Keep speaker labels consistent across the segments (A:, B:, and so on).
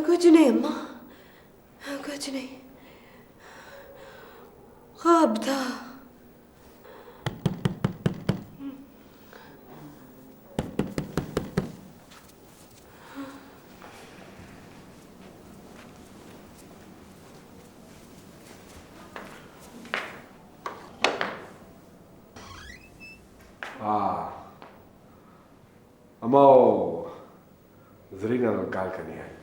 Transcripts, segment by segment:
A: कुछ नहीं अम्मा, कुछ नहीं, ख्वाब था।
B: अम्मा जरीना गाल करनी है।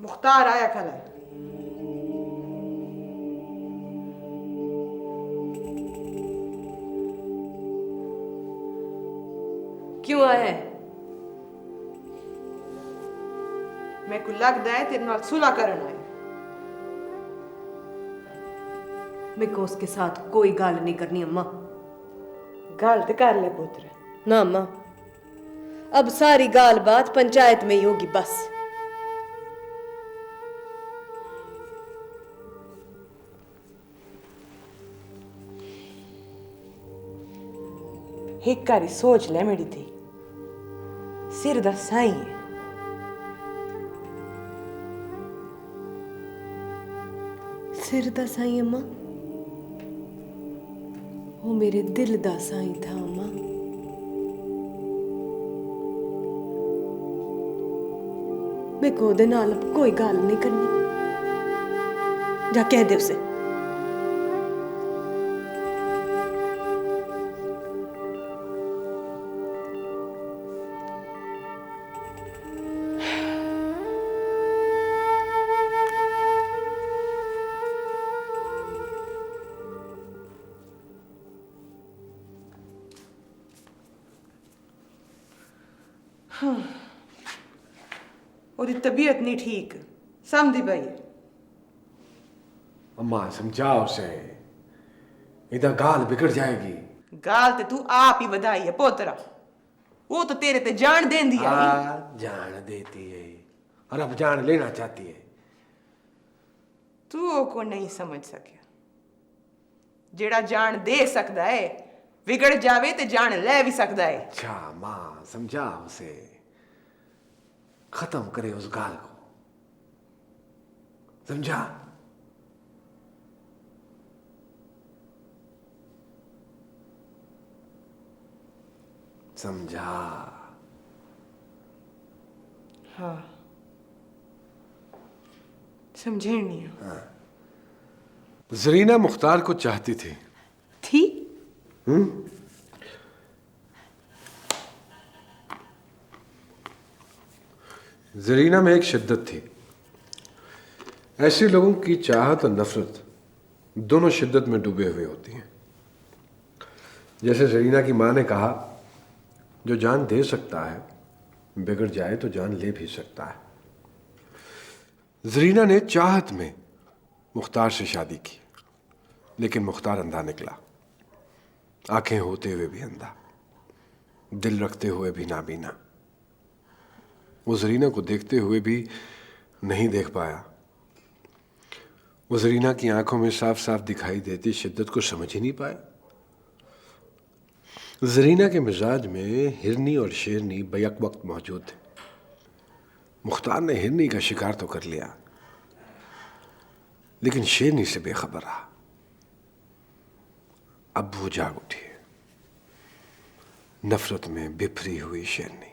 C: मुख्तार आया खल है।
A: क्यों आया है?
C: मैं को लगता है तेरे नाल सुलह करन आए।
A: मेरे को उसके साथ कोई गाल नहीं करनी अम्मा।
C: गाल तो कर ले पुत्र।
A: ना अम्मा, अब सारी गाल बात पंचायत में ही होगी बस।
C: एक कारी सोच ले मेरी थी, सिर दा साई है।
A: सिर दा साई अम्मा? वो मेरे दिल दा साई था अम्मा। मैं को दे नाल अब कोई गल नहीं करनी। जा कह दे उसे।
C: ओदी तबीयत नहीं ठीक, समझी पई।
B: अम्मा समझाओ उसे, इधर गाल बिगड़ जाएगी।
C: गाल ते तू आप ही बधाई है पोतरा। वो तो तेरे ते जान देन दी आई।
B: जान देती है और अब जान लेना चाहती है।
C: तू को नहीं समझ सकिया। जेड़ा जान दे सकदा है विगड़ जावे ते जान ले भी सकदा है।
B: अच्छा मां समझा उसे, खत्म करे उस गाल को, समझा? समझा?
C: हाँ समझे नहीं।
B: जरीना मुख्तार को चाहती थी। जरीना में एक शिद्दत थी। ऐसे लोगों की चाहत और नफरत दोनों शिद्दत में डूबे हुए होती हैं। जैसे जरीना की मां ने कहा, जो जान दे सकता है बिगड़ जाए तो जान ले भी सकता है। जरीना ने चाहत में मुख्तार से शादी की, लेकिन मुख्तार अंधा निकला। आंखें होते हुए भी अंधा, दिल रखते हुए भी नाबीना। वो जरीना को देखते हुए भी नहीं देख पाया। वो जरीना की आंखों में साफ साफ दिखाई देती शिद्दत को समझ ही नहीं पाया। जरीना के मिजाज में हिरनी और शेरनी बैक वक्त मौजूद थे। मुख्तार ने हिरनी का शिकार तो कर लिया, लेकिन शेरनी से बेखबर रहा। अब वो जाग उठी, नफरत में बिफरी हुई शेरनी।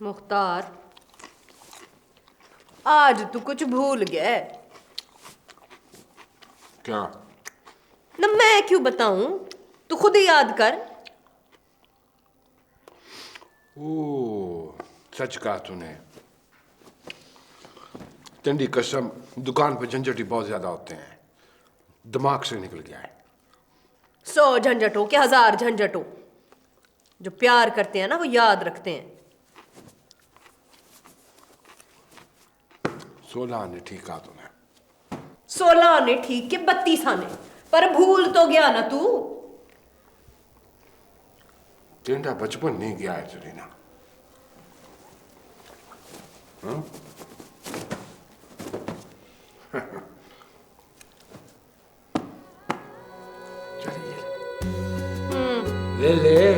A: मुख्तार, आज तू कुछ भूल गया।
B: क्या?
A: न मैं क्यों बताऊं, तू खुद ही याद कर।
B: ओ, सच कहा तूने। चंडी कसम, दुकान पे झंझट ही बहुत ज्यादा होते हैं, दिमाग से निकल गया है।
A: 100 झंझट हो क्या 1000 झंझट हो, जो प्यार करते हैं ना वो याद रखते हैं।
B: 16 आने ठीक कहा तूने।
A: 16 आने ठीक के 32 आने, पर भूल तो गया ना तू।
B: तेरा बचपन नहीं गया है जरीना। चलिए ले ले,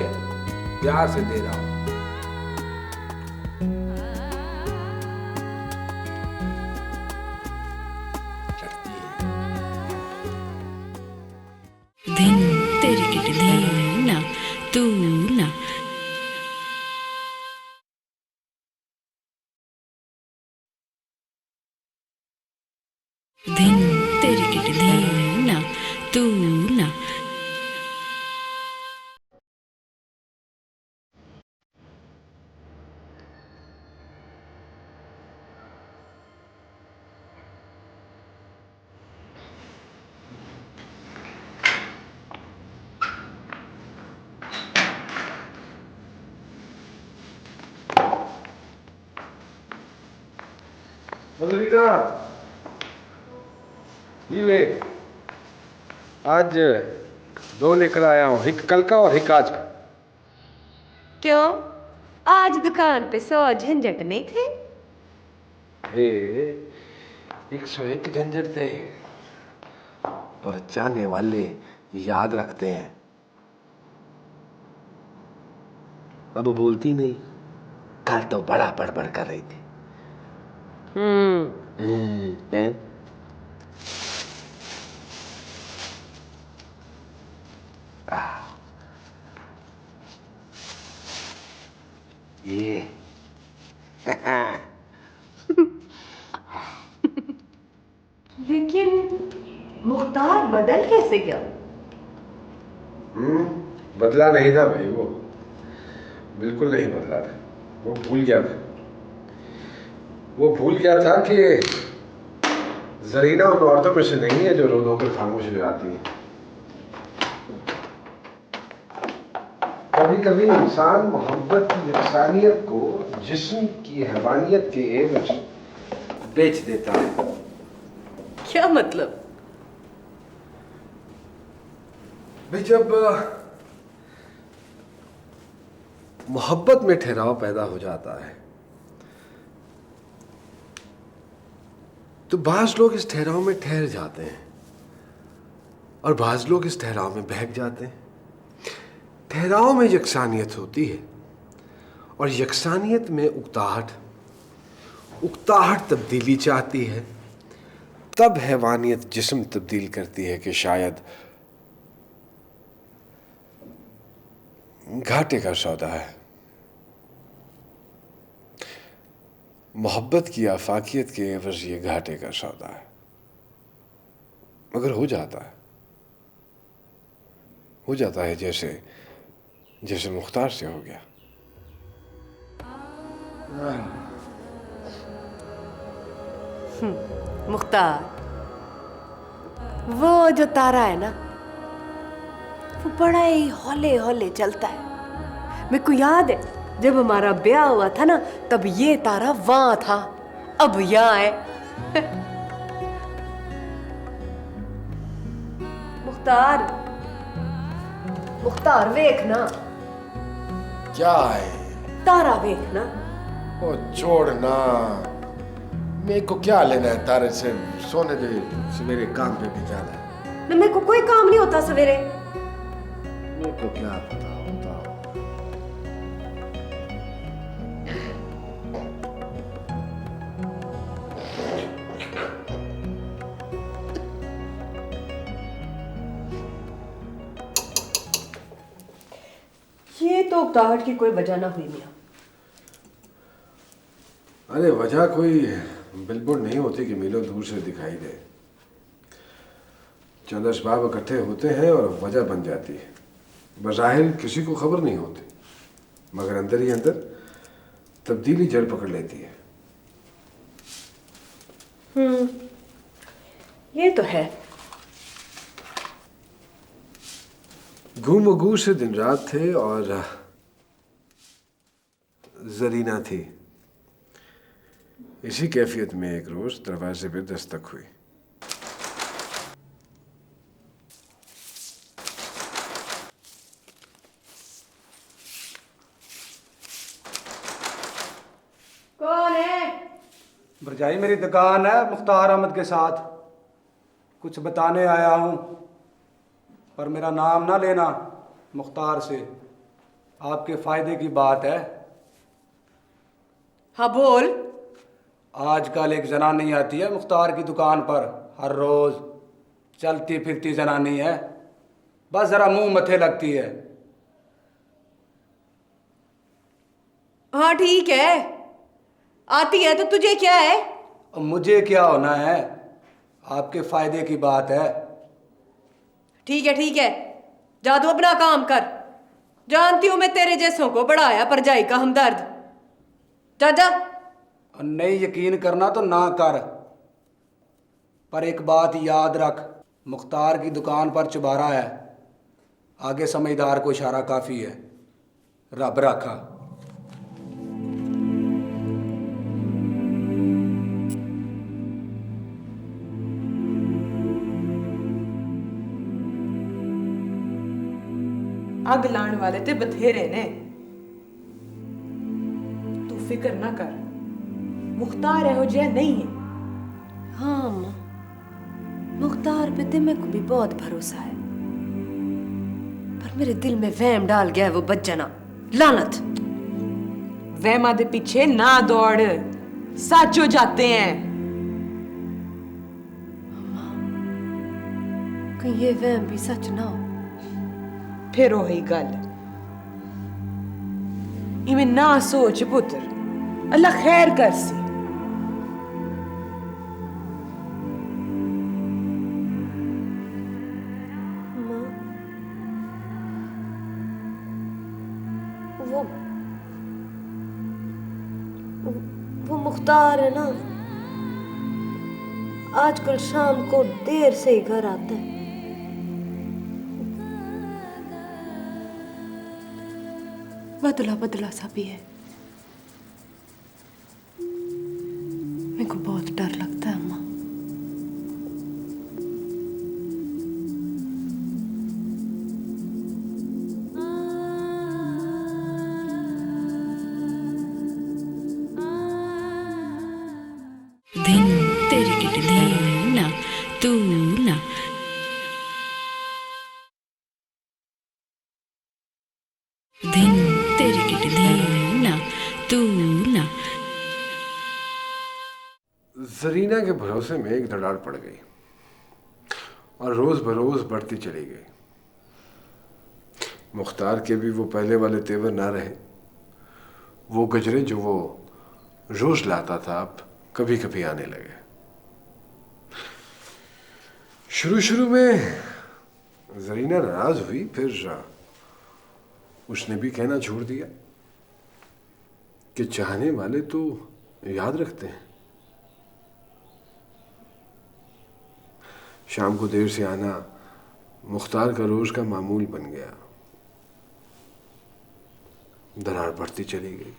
B: प्यार से दे रहा हूं। चलती है।
D: धिन तेरी किट धीना तू ना।
B: मधुरिका, ये ले, आज दो लेकर आया हूँ, एक कल का और एक आज का।
A: क्यों, आज दुकान पे 100 झंझट नहीं थे?
B: हे, 101 झंझट थे, पर चाहने वाले याद रखते हैं। अब बोलती नहीं, कल तो बड़ा बड़बड़ कर रही थी। हैं? ये
A: लेकिन मुख्तार बदल कैसे गया?
B: बदला नहीं था भाई, वो बिल्कुल नहीं बदला था। वो भूल गया था, वो भूल गया था कि जरीना उन औरतों में से नहीं है जो रो रो कर खामोश हो जाती है। कभी कभी इंसान मोहब्बत की इंसानियत को जिस्म की हैवानियत के एवज बेच देता है।
A: क्या मतलब?
B: भाई, जब मोहब्बत में ठहराव पैदा हो जाता है तो बाज लोग इस ठहराव में ठहर जाते हैं और बाज लोग इस ठहराव में बहक जाते हैं। ठहराव में यकसानियत होती है और यकसानियत में उकताहट, उकताहट तब्दीली चाहती है। तब हैवानियत जिस्म तब्दील करती है कि शायद घाटे का सौदा है। मोहब्बत की आफाकियत के एवज ये घाटे का सौदा है, मगर हो जाता है जैसे जैसे मुख्तार से हो गया।
A: मुख्तार, वो जो तारा है ना, वो बड़ा ही हौले हौले चलता है। मेरे को याद है जब हमारा ब्याह हुआ था ना, तब ये तारा वहां था, अब यहाँ है। मुख्तार, मुख्तार वेख ना,
B: क्या है?
A: तारा वेख ना।
B: ओ छोड़ना, मेरे को क्या लेना है तारे से? सोने दे, सवेरे काम पे भी जाना है।
A: मेरे को कोई काम नहीं होता सवेरे।
B: मेरे को क्या पता होता।
A: ये तो उकताहट की कोई वजह ना हुई मियां।
B: अरे वजह कोई बिल्कुल नहीं होती कि मीलों दूर से दिखाई दे। चंद असबाब इकट्ठे होते हैं और वजह बन जाती है। बज़ाहिर किसी को खबर नहीं होती, मगर अंदर ही अंदर तब्दीली जड़ पकड़ लेती है।
A: ये तो है।
B: घूम से दिन रात थे और जरीना थी। इसी कैफियत में एक रोज दरवाजे पे दस्तक हुई।
A: कौन है?
E: भरजाई, मेरी दुकान है मुख्तार अहमद के साथ। कुछ बताने आया हूँ, पर मेरा नाम ना लेना मुख्तार से, आपके फायदे की बात है।
A: हाँ बोल।
E: आजकल एक जनानी आती है मुख्तार की दुकान पर, हर रोज चलती फिरती जनानी है, बस जरा मुंह मथे लगती है।
A: हाँ ठीक है, आती है तो तुझे क्या है?
E: अब मुझे क्या होना है? आपके फायदे की बात है।
A: ठीक है, जा तू अपना काम कर। जानती हूं मैं तेरे जैसों को बढ़ाया परजाई का हमदर्द। जा जा।
E: और नहीं यकीन करना तो ना कर, पर एक बात याद रख, मुख्तार की दुकान पर चुबारा है। आगे समझदार को इशारा काफ़ी है। रब रखा।
C: अग लाण वाले ते बथेरे ने, तू फिक्र ना कर। मुख्तार एहो जिहा नहीं है।
A: हाँ अम्मा, मुख्तार पे ते मेरे को भी बहुत भरोसा है, पर मेरे दिल में वहम डाल गया है वो बच्चना। लानत।
C: वहमा दे पीछे ना दौड़, सच हो जाते हैं।
A: कहीं ये वहम भी सच ना हो।
C: फिर वही गल, इवें ना सोच पुत्र, अल्लाह खैर कर सी।
A: वो मुख्तार है ना, आजकल शाम को देर से ही घर आता है। बदला बदला सा भी है। मेरे को बहुत डर लगता है अम्मा।
D: दिन तेरी किडली ना तू ना दिन तेरी किडली ना तू ना।
B: जरीना के भरोसे में एक दरार पड़ गई और रोज बरोज बढ़ती चली गई। मुख्तार के भी वो पहले वाले तेवर ना रहे। वो गजरे जो वो रोज लाता था अब कभी कभी आने लगे। शुरू शुरू में जरीना नाराज हुई, फिर उसने भी कहना छोड़ दिया कि चाहने वाले तो याद रखते हैं। शाम को देर से आना मुख्तार का रोज का मामूल बन गया। दरार बढ़ती चली गई।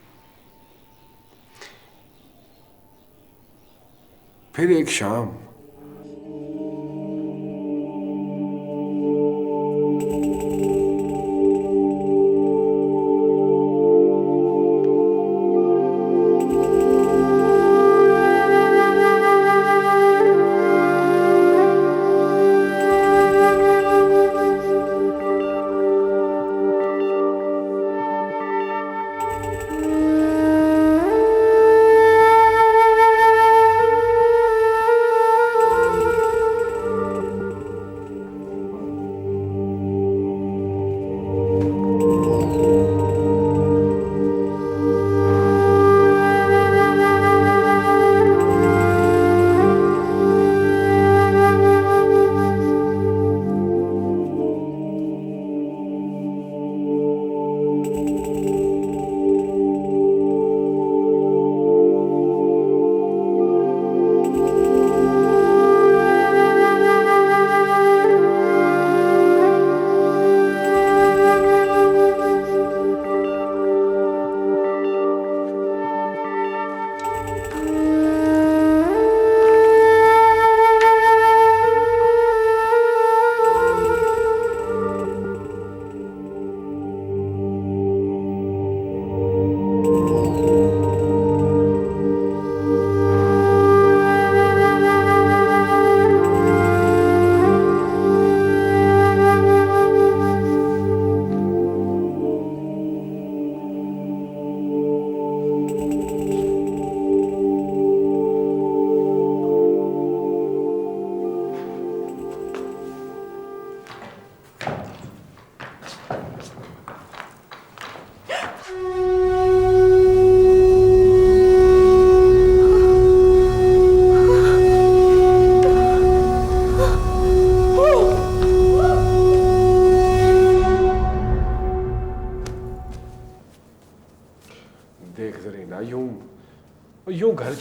B: फिर एक शाम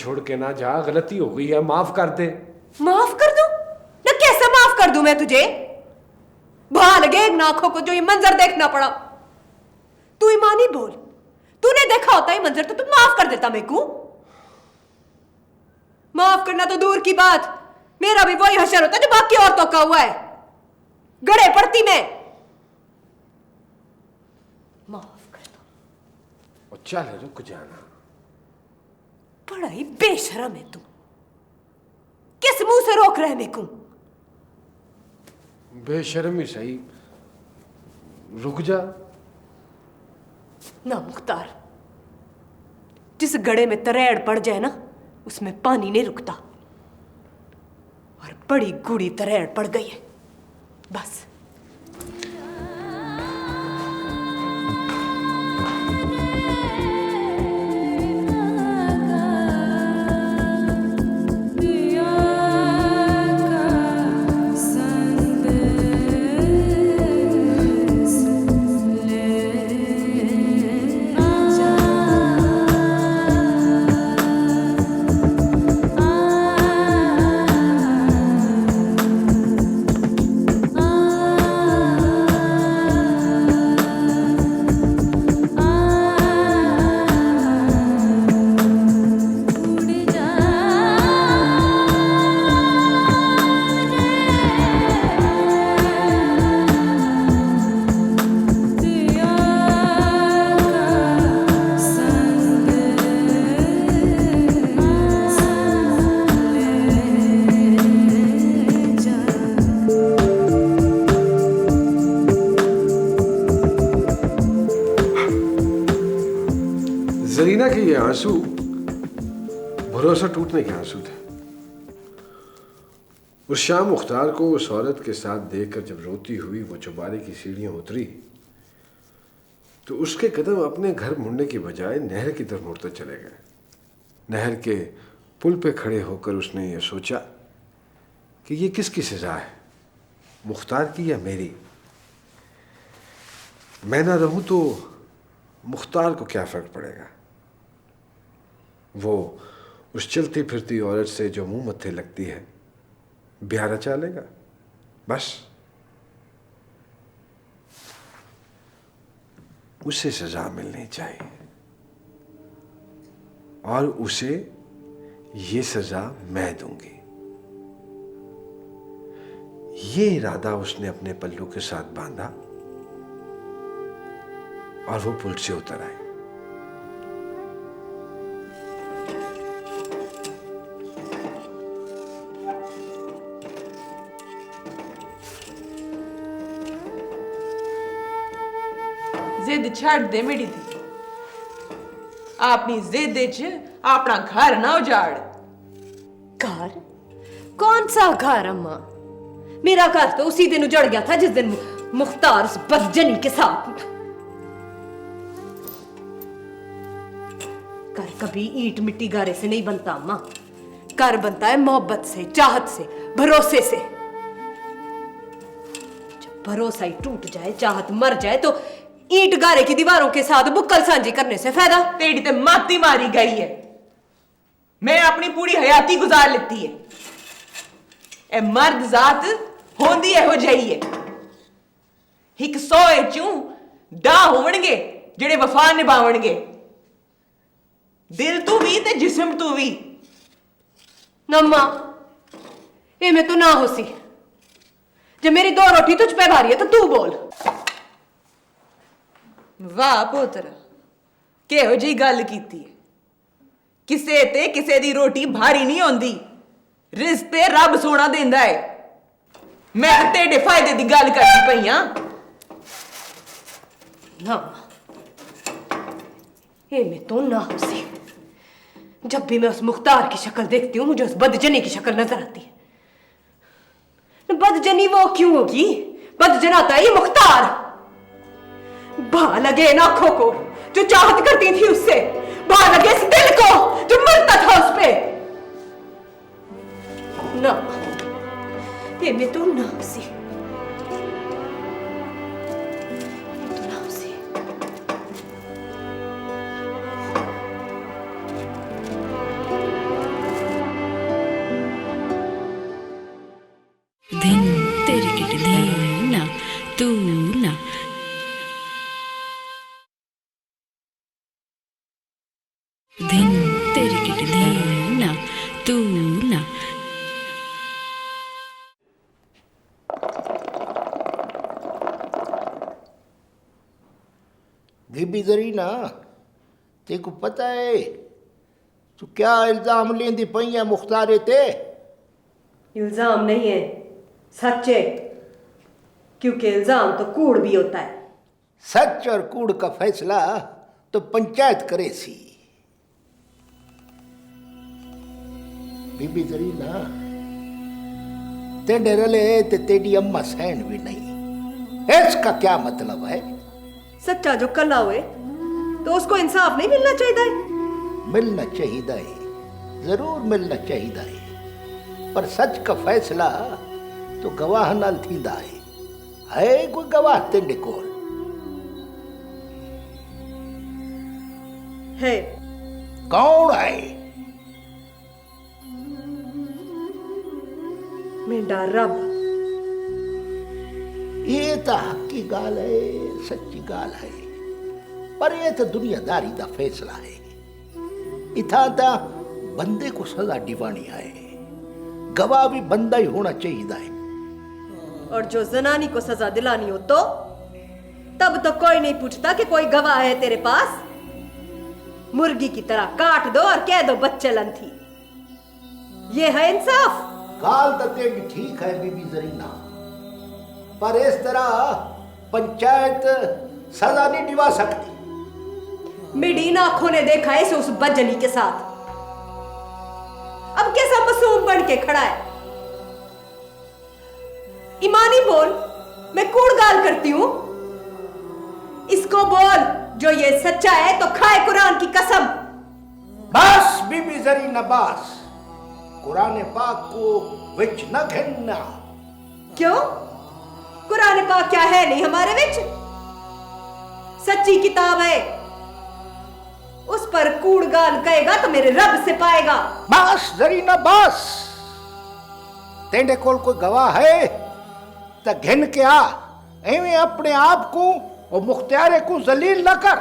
B: छोड़ के ना जा, गलती हो गई है, माफ कर दे।
A: माफ कर दूं ना? कैसे माफ कर दूं मैं तुझे? भा लगे एक आंखों को जो ये मंजर देखना पड़ा। तू ईमानी बोल, तूने देखा होता ये मंजर तो तू माफ कर देता मेरे को। माफ करना तो दूर की बात, मेरा भी वही हशर होता जो बाकी औरतों का हुआ है। गड़े पड़ती मैं। माफ कर दो।
B: और चल रुक जाना।
A: बड़ा ही बेशरम है तू। किस मुंह से रोक रहे मेरे को?
B: बेशर्मी सही, रुक जा।
A: ना मुख्तार, जिस गड़े में तरेड़ पड़ जाए ना उसमें पानी नहीं रुकता, और बड़ी गूढ़ी तरेड़ पड़ गई है बस।
B: जरीना के ये आंसू भरोसा टूटने के आंसू थे। उस शाम मुख्तार को उस औरत के साथ देखकर जब रोती हुई वो चौबारे की सीढ़ियां उतरी तो उसके कदम अपने घर मुड़ने की बजाय नहर की तरफ मुड़ते चले गए। नहर के पुल पे खड़े होकर उसने ये सोचा कि ये किसकी सजा है, मुख्तार की या मेरी? मैं ना रहूं तो मुख्तार को क्या फर्क पड़ेगा? वो उस चलती फिरती औरत से जो मुंह मत्थे लगती है ब्याह रचा लेगा बस। उसे सजा मिलनी चाहिए और उसे ये सजा मैं दूंगी। ये इरादा उसने अपने पल्लू के साथ बांधा और वो पुल से उतर आई।
C: जिद छड़ दे मेरी दी, अपनी जिद च अपना घर ना उजाड़।
A: घर? कौन सा घर अम्मा? मेरा घर तो उसी दिन उजड़ गया था जिस दिन मुख्तार उस बदजनी के साथ। घर कभी ईंट मिट्टी गारे से नहीं बनता अम्मा। घर बनता है मोहब्बत से, चाहत से, भरोसे से। जब भरोसा ही टूट जाए, चाहत मर जाए तो ईंट गारे की दीवारों के साथ बुक्कल सांझी करने से फायदा?
C: तेरी ते माती मारी गई है। मैं अपनी पूरी हयाती गुजार लेती है। ए मर्द जात होंदी एहो जही है। हिक 100 चू डा होवणगे जेड़े वफा निभावणगे, दिल तू भी ते जिस्म तू भी।
A: नम्मा ये मैं तो ना होसी। जब मेरी 2 रोटी तुझ पे भारी है तो तू बोल।
C: वाह पुत्र, केहो जी गल कीती है। किसे ते किसे दी रोटी भारी नहीं होंदी, रिज़्क ते रब सोना देंदा है। मैं तेरे फायदे दी गल करदी पई हां।
A: ना ये मैं तो ना होसी। जब भी मैं उस मुख्तार की शक्ल देखती हूँ मुझे उस बदजनी की शक्ल नजर आती है। बदजनी वो क्यों होगी? बदजनाता है ये मुख्तार। भा लगे इन आंखों को जो चाहत करती थी उससे, भा लगे इस दिल को जो मरता था उस पे। ना ये मैं तो ना होसी। तो ना होसी।
F: जरीना ते को पता है तू क्या इल्जाम लेंदी पई है मुख्तारे ते?
A: इल्जाम नहीं है, सच है, क्योंकि इल्जाम तो कूड़ भी होता है।
F: सच और कूड़ का फैसला तो पंचायत करे सी। बीबी जरीना तेरे रले ते तेरी अम्मा सहन भी नहीं, इसका क्या मतलब है?
A: सच्चा जो कला हुए तो उसको इंसाफ नहीं मिलना चाहिए?
F: मिलना चाहिए, जरूर मिलना चाहिए, पर सच का फैसला तो गवाह नाल थींदा है कोई गवाह तेरे कोल?
A: है।
F: कौन है?
A: मेरा रब।
F: ये तो हकी गाल है, सच्ची गाल है, पर ये तो दुनियादारी का फैसला है। इथा ता बंदे को सजा दिवानी है, गवाह भी बंदा ही होना चाहिए है।
A: और जो जनानी को सजा दिलानी हो तो तब तो कोई नहीं पूछता कि कोई गवाह है तेरे पास। मुर्गी की तरह काट दो और कह दो बच्चलन थी। ये है इंसाफ?
F: गाल तो तेरी ठीक है बीबी जरीना, पर इस तरह पंचायत सजा नहीं दिवा सकती।
A: मेरी आंखों ने देखा है इसे उस बजनी के साथ। अब कैसा मासूम बन के खड़ा है। ईमानी बोल, मैं कूड़ गाल करती हूं? इसको बोल जो ये सच्चा है तो खाए कुरान की कसम।
F: बस बीबी जरीना बस, कुरान पाक को विच न घिनना।
A: क्यों? कुरान पाक क्या है नहीं हमारे विच? सच्ची किताब है, उस पर कूड़ गाल कहेगा तो मेरे रब से पाएगा।
F: बस जरीना बस, तेरे कोल कोई गवाह है तो घिन के आ, एवं अपने आप को और मुख्तियारे को जलील न कर।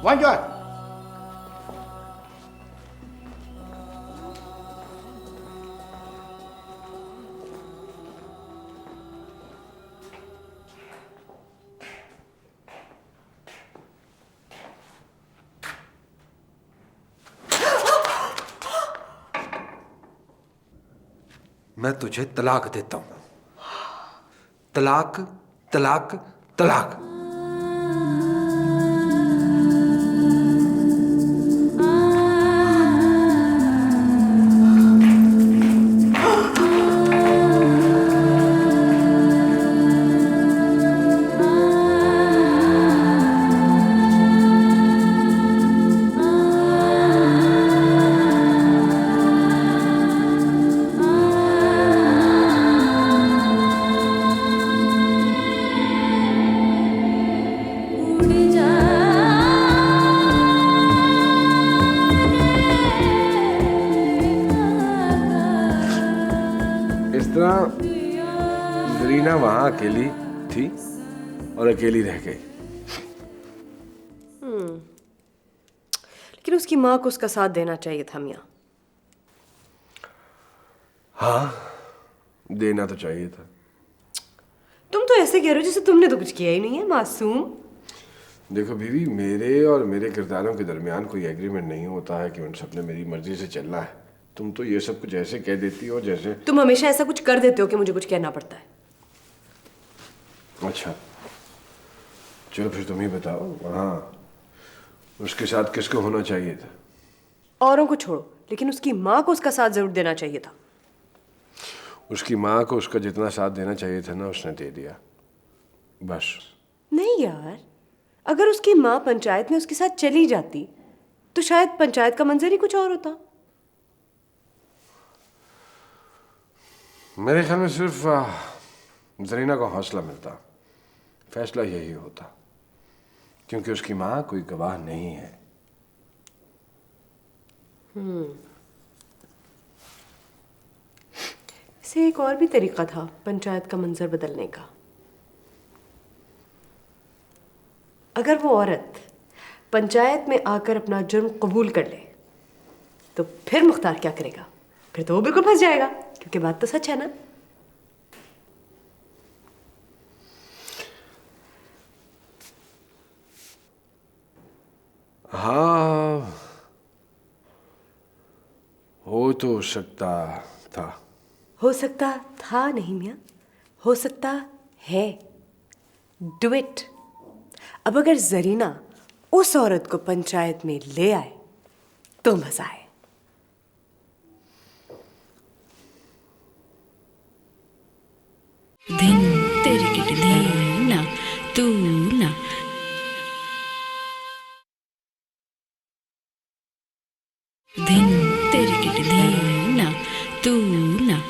F: वंजो
B: मैं तुझे तलाक देता हूं। तलाक, तलाक, तलाक। जरीना वहां अकेली थी और अकेली रह गई।
A: लेकिन उसकी माँ को उसका साथ देना चाहिए था मियाँ।
B: हाँ, देना तो चाहिए था।
A: तुम तो ऐसे कह रहे हो जैसे तुमने तो कुछ किया ही नहीं है, मासूम।
B: देखो बीवी, मेरे और मेरे किरदारों के दरमियान कोई एग्रीमेंट नहीं होता है कि उन सब ने मेरी मर्जी से चलना है। तुम तो ये सब कुछ ऐसे कह देती हो जैसे
A: तुम हमेशा ऐसा कुछ कर देते हो कि मुझे कुछ कहना पड़ता है।
B: अच्छा, चलो फिर तुम ही बताओ, वहाँ उसके साथ किसको होना चाहिए था?
A: औरों को छोड़ो, लेकिन उसकी माँ को उसका साथ जरूर देना चाहिए था।
B: उसकी माँ को उसका जितना साथ देना चाहिए था ना, उसने दे दिया, बस।
A: नहीं यार, अगर उसकी माँ पंचायत में उसके साथ चली जाती तो शायद पंचायत का मंजर ही कुछ और होता।
B: मेरे ख्याल में सिर्फ जरीना को हौसला मिलता, फैसला यही होता, क्योंकि उसकी माँ कोई गवाह नहीं है।
A: इसे एक और भी तरीका था पंचायत का मंजर बदलने का। अगर वो औरत पंचायत में आकर अपना जुर्म कबूल कर ले तो फिर मुख्तार क्या करेगा? फिर तो वो बिल्कुल फंस जाएगा, क्योंकि बात तो सच है ना।
B: हाँ, हो तो सकता था।
A: हो सकता था नहीं मियाँ, हो सकता है। Do it. अब अगर जरीना उस औरत को पंचायत में ले आए तो मजा आए।
D: धिन तेरी किडली ना तू ना धिन तेरी किडली ना तू ना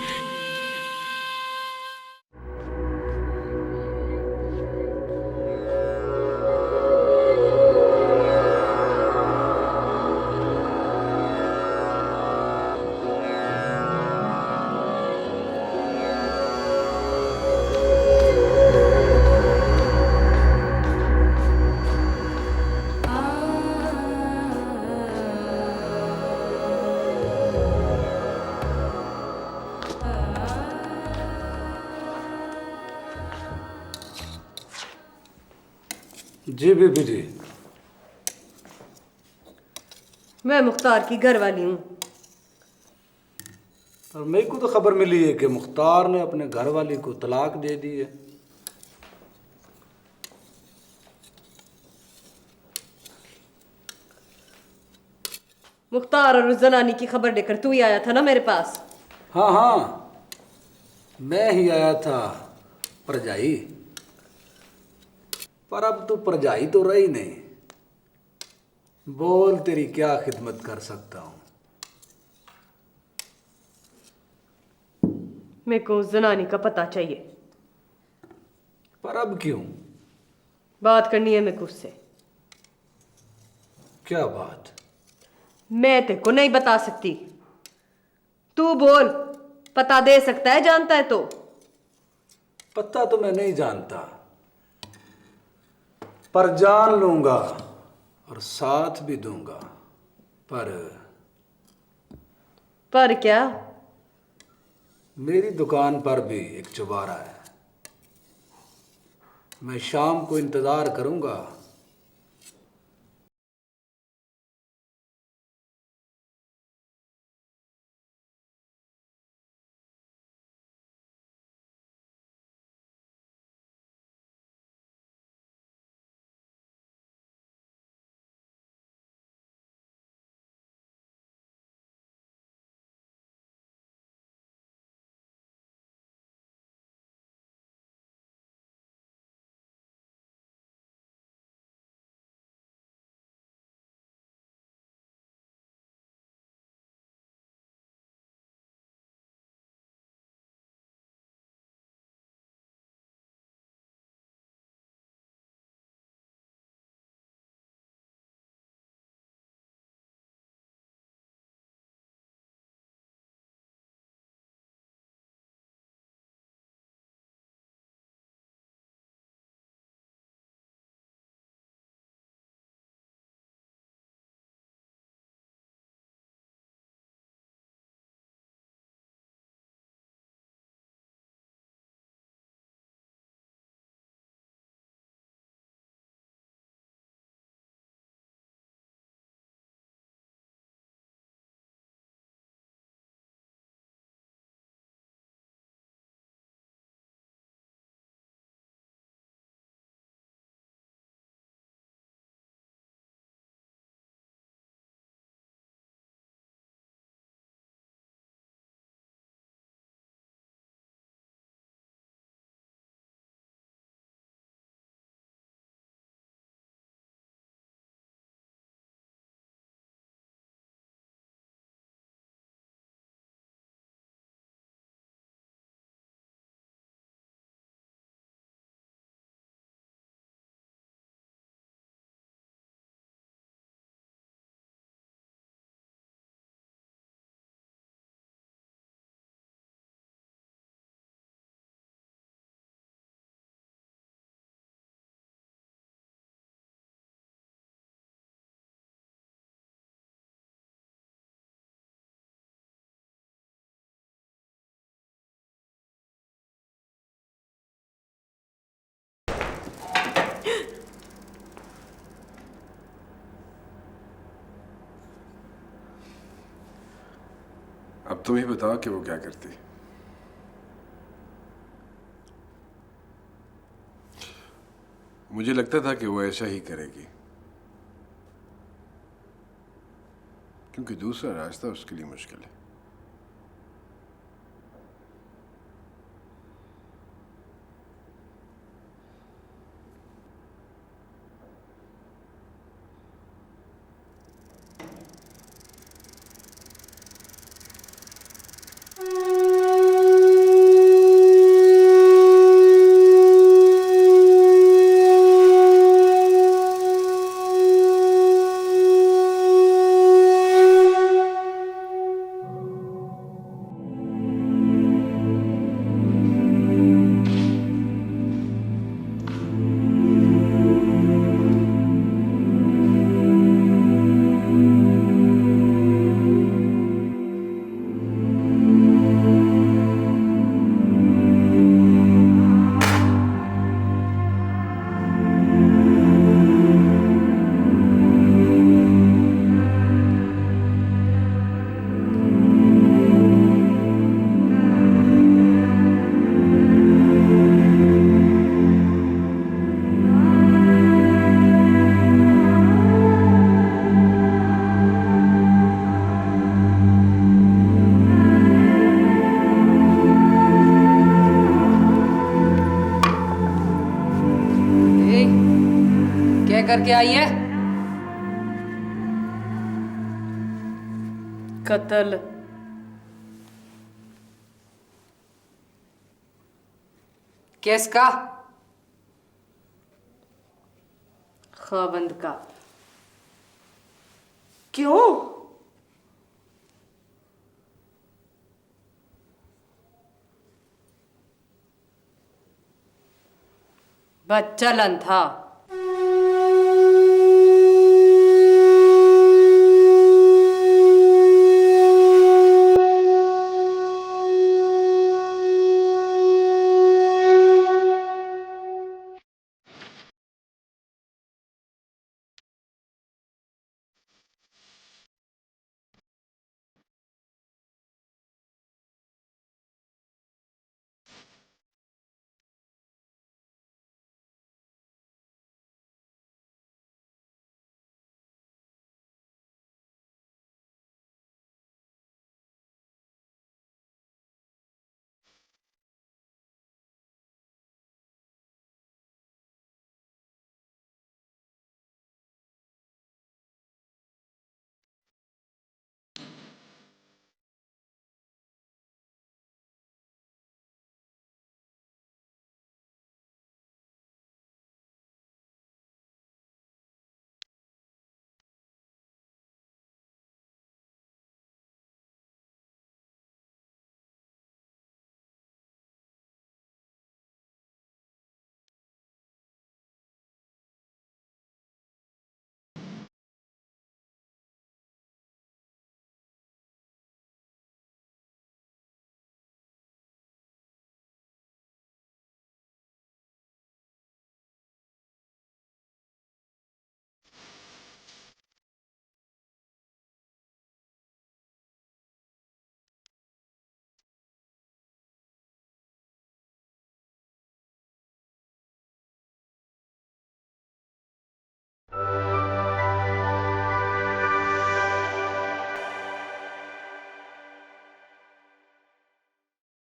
E: जी बीबी जी।
A: मैं मुख्तार की घर वाली हूँ।
E: और मेरे को तो खबर मिली है कि मुख्तार ने अपने घर वाली को तलाक दे दी है।
A: मुख्तार और उस जनानी की खबर लेकर तू ही आया था ना मेरे पास।
E: हाँ हाँ, मैं ही आया था परजाई। पर अब तू परजाई तो रही नहीं। बोल, तेरी क्या खिदमत कर सकता हूँ।
A: मेरे को उस जनानी का पता चाहिए।
E: पर अब क्यों?
A: बात करनी है मेरे को उससे।
E: क्या बात?
A: मैं तेरे को नहीं बता सकती। तू बोल, पता दे सकता है, जानता है तो।
E: पता तो मैं नहीं जानता, पर जान लूंगा और साथ भी दूंगा।
A: पर क्या?
E: मेरी दुकान पर भी एक चुबारा है। मैं शाम को इंतजार करूंगा।
B: अब तुम ही बताओ कि वो क्या करती। मुझे लगता था कि वो ऐसा ही करेगी, क्योंकि दूसरा रास्ता उसके लिए मुश्किल है।
A: क्या करके आई है? कत्ल। किसका? खावंद का। क्यों? बच्चा लन था।